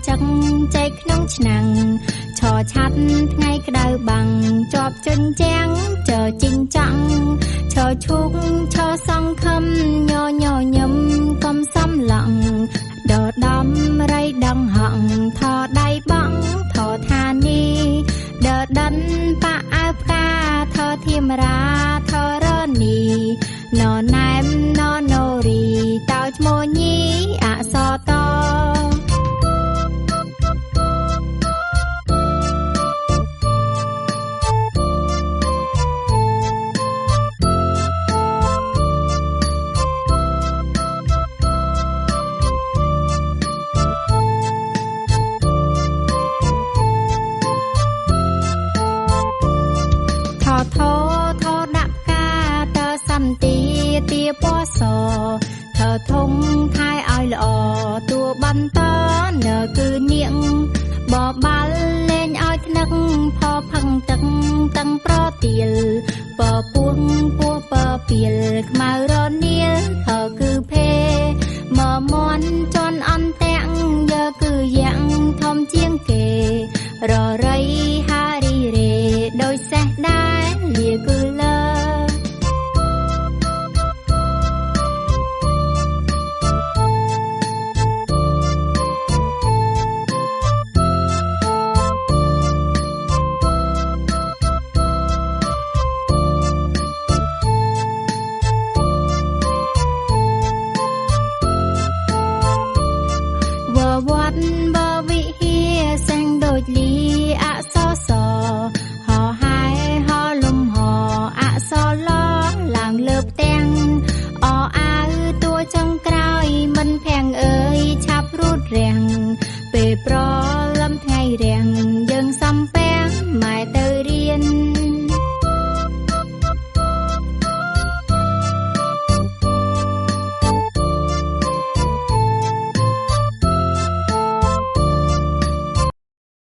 ចឹងចែកក្នុងឆ្នាំងឆោឆាត់ថ្ងៃក្តៅបាំងជាប់ជញ្ជាំងចើជីងចង់ឆោឈូកឆោសង្ឃឹមញញញឹមកុំសំឡងដដំរៃដងហងថដៃបងថថានីដដិនប៉អើផ្កាថធាមរាថរនីណណែមណណូរីតោឈ្មោះញីអសតទាពណ៌សថើធំខែឲ្យល្អតួបន្តនៅគឺនាងបបាល់លេងឲ្យថ្នឹកផផឹងទឹកតឹងប្រទាលពពួងពោះព